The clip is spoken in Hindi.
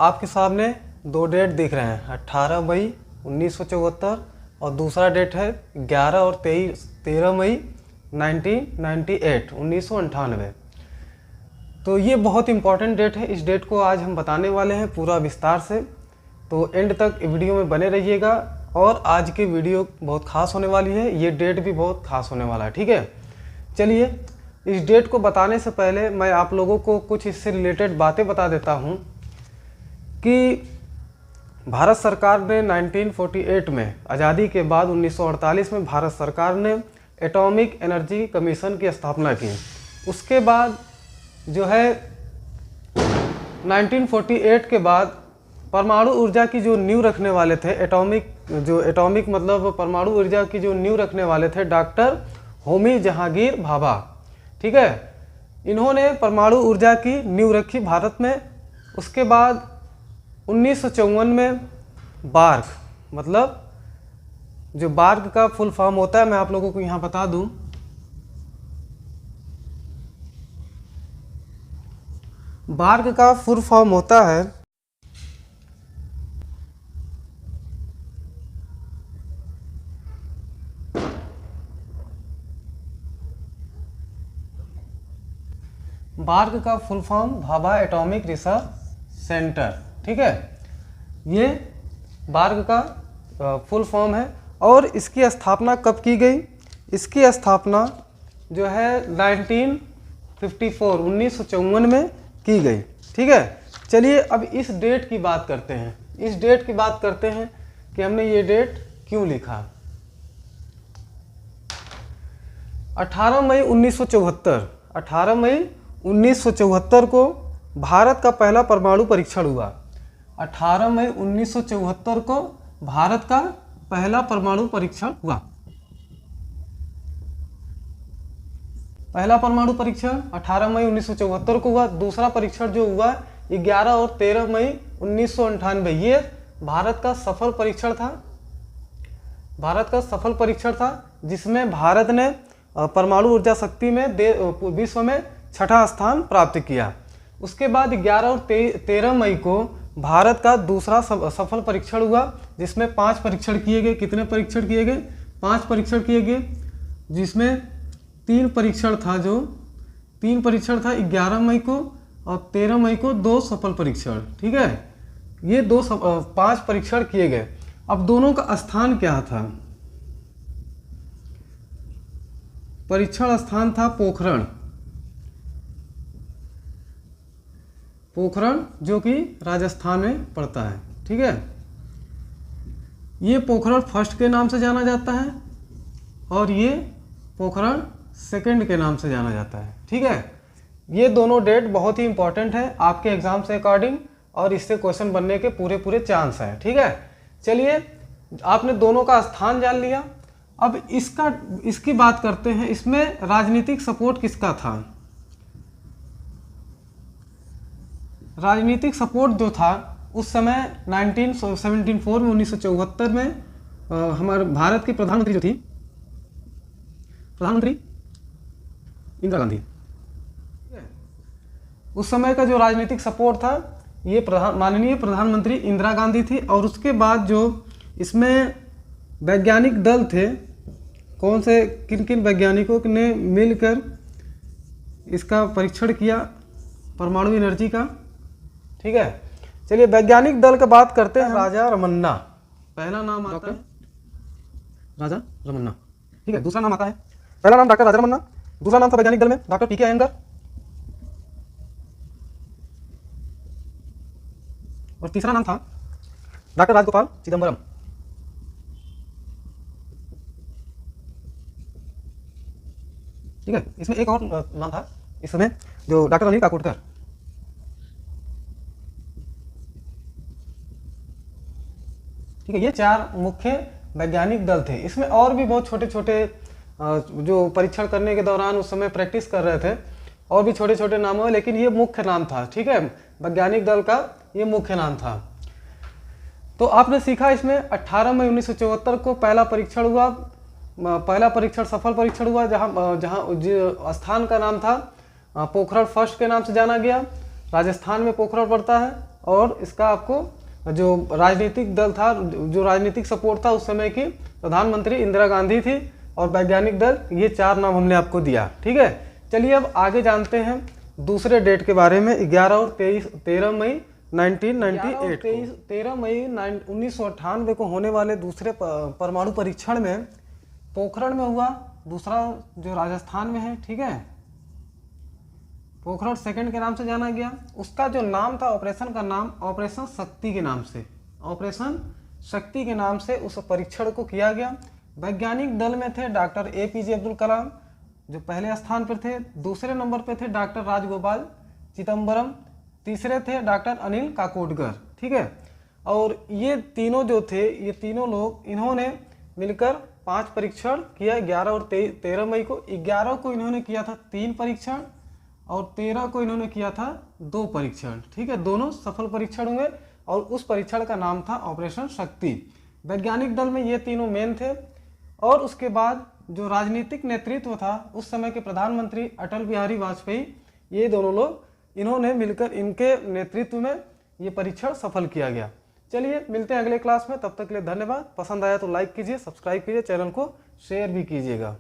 आपके सामने दो डेट दिख रहे हैं, 18 मई 1974 और दूसरा डेट है 11 और 13 मई 1998। तो ये बहुत इंपॉर्टेंट डेट है। इस डेट को आज हम बताने वाले हैं पूरा विस्तार से, तो एंड तक वीडियो में बने रहिएगा। और आज की वीडियो बहुत खास होने वाली है, ये डेट भी बहुत खास होने वाला है। ठीक है, चलिए इस डेट को बताने से पहले मैं आप लोगों को कुछ इससे रिलेटेड बातें बता देता हूँ कि भारत सरकार ने 1948 में आज़ादी के बाद 1948 में भारत सरकार ने एटॉमिक एनर्जी कमीशन की स्थापना की। उसके बाद जो है 1948 के बाद परमाणु ऊर्जा की जो नींव रखने वाले थे, एटॉमिक मतलब परमाणु ऊर्जा की जो नींव रखने वाले थे डॉक्टर होमी जहांगीर भाभा। ठीक है, इन्होंने परमाणु ऊर्जा की नींव रखी भारत में। उसके बाद 1954 में बार्क, मतलब जो बार्क का फुल फॉर्म होता है मैं आप लोगों को यहाँ बता दूँ। बार्क का फुल फॉर्म होता है भाभा एटॉमिक रिसर्च सेंटर। ठीक है, ये बार्क का फुल फॉर्म है। और इसकी स्थापना कब की गई? इसकी स्थापना जो है 1954 में की गई। ठीक है, चलिए अब इस डेट की बात करते हैं। इस डेट की बात करते हैं कि हमने ये डेट क्यों लिखा। 18 मई 1974 को भारत का पहला परमाणु परीक्षण हुआ। 18 मई 1974 को भारत का पहला परमाणु परीक्षण हुआ। पहला परमाणु परीक्षण 18 मई 1974 को हुआ। दूसरा परीक्षण जो हुआ 11 और 13 मई 1998, ये भारत का सफल परीक्षण था जिसमें भारत ने परमाणु ऊर्जा शक्ति में विश्व में 6ठा स्थान प्राप्त किया। उसके बाद 11 और 13 मई को भारत का दूसरा सफल परीक्षण हुआ जिसमें 5 परीक्षण किए गए। कितने परीक्षण किए गए? 5 परीक्षण किए गए, जिसमें 3 परीक्षण था 11 मई को और 13 मई को 2 सफल परीक्षण। ठीक है, ये 5 परीक्षण किए गए। अब दोनों का स्थान क्या था? परीक्षण स्थान था पोखरण, जो कि राजस्थान में पड़ता है। ठीक है, ये पोखरण फर्स्ट के नाम से जाना जाता है और ये पोखरण सेकंड के नाम से जाना जाता है। ठीक है, ये दोनों डेट बहुत ही इंपॉर्टेंट है आपके एग्जाम से अकॉर्डिंग, और इससे क्वेश्चन बनने के पूरे चांस हैं। ठीक है, चलिए आपने दोनों का स्थान जान लिया। अब इसकी बात करते हैं। इसमें राजनीतिक सपोर्ट किसका था? राजनीतिक सपोर्ट जो था उस समय 1974 में हमारे भारत की प्रधानमंत्री जो थी, प्रधानमंत्री इंदिरा गांधी। उस समय का जो राजनीतिक सपोर्ट था ये माननीय प्रधानमंत्री इंदिरा गांधी थी। और उसके बाद जो इसमें वैज्ञानिक दल थे, कौन से किन वैज्ञानिकों ने मिलकर इसका परीक्षण किया परमाणु एनर्जी का। ठीक है, चलिए वैज्ञानिक दल का बात करते हैं। राजा रमन्ना, पहला नाम आता है राजा रमन्ना। ठीक है, दूसरा नाम आता है, पहला नाम डॉक्टर राजा रमन्ना, दूसरा नाम था वैज्ञानिक दल में डॉक्टर पीके अयंगर, और तीसरा नाम था डॉक्टर राजगोपाल चिदम्बरम। ठीक है, इसमें एक और नाम था इसमें जो डॉक्टर अनिल काकोडकर। ठीक है, ये 4 मुख्य वैज्ञानिक दल थे। इसमें और भी बहुत छोटे जो परीक्षण करने के दौरान उस समय प्रैक्टिस कर रहे थे, और भी छोटे नाम है, लेकिन ये मुख्य नाम था। ठीक है, वैज्ञानिक दल का ये मुख्य नाम था। तो आपने सीखा इसमें 18 मई 1974 को पहला परीक्षण हुआ, सफल परीक्षण हुआ, जहाँ स्थान का नाम था पोखरण फर्स्ट के नाम से जाना गया। राजस्थान में पोखरण पड़ता है। और इसका आपको जो राजनीतिक दल था, जो राजनीतिक सपोर्ट था उस समय की प्रधानमंत्री इंदिरा गांधी थी, और वैज्ञानिक दल, ये 4 नाम हमने आपको दिया। ठीक है, चलिए अब आगे जानते हैं दूसरे डेट के बारे में। 11 और 13 मई 1998 13 मई 1998 को होने वाले दूसरे परमाणु परीक्षण में पोखरण में हुआ, दूसरा जो राजस्थान में है। ठीक है, पोखरण सेकंड के नाम से जाना गया। उसका जो नाम था, ऑपरेशन का नाम ऑपरेशन शक्ति के नाम से, ऑपरेशन शक्ति के नाम से उस परीक्षण को किया गया। वैज्ञानिक दल में थे डॉक्टर APJ अब्दुल कलाम, जो पहले स्थान पर थे। दूसरे नंबर पे थे डॉक्टर राजगोपाल चिदम्बरम। तीसरे थे डॉक्टर अनिल काकोडकर। ठीक है, और ये तीनों जो थे, ये तीनों लोग, इन्होंने मिलकर 5 परीक्षण किया 11 और 13 मई को। 11 को इन्होंने किया था 3 परीक्षण और 13 को इन्होंने किया था 2 परीक्षण। ठीक है, दोनों सफल परीक्षण हुए और उस परीक्षण का नाम था ऑपरेशन शक्ति। वैज्ञानिक दल में ये तीनों मेन थे। और उसके बाद जो राजनीतिक नेतृत्व था उस समय के प्रधानमंत्री अटल बिहारी वाजपेयी, ये दोनों लोग, इन्होंने मिलकर, इनके नेतृत्व में ये परीक्षण सफल किया गया। चलिए मिलते हैं अगले क्लास में, तब तक के लिए धन्यवाद। पसंद आया तो लाइक कीजिए, सब्सक्राइब कीजिए, चैनल को शेयर भी कीजिएगा।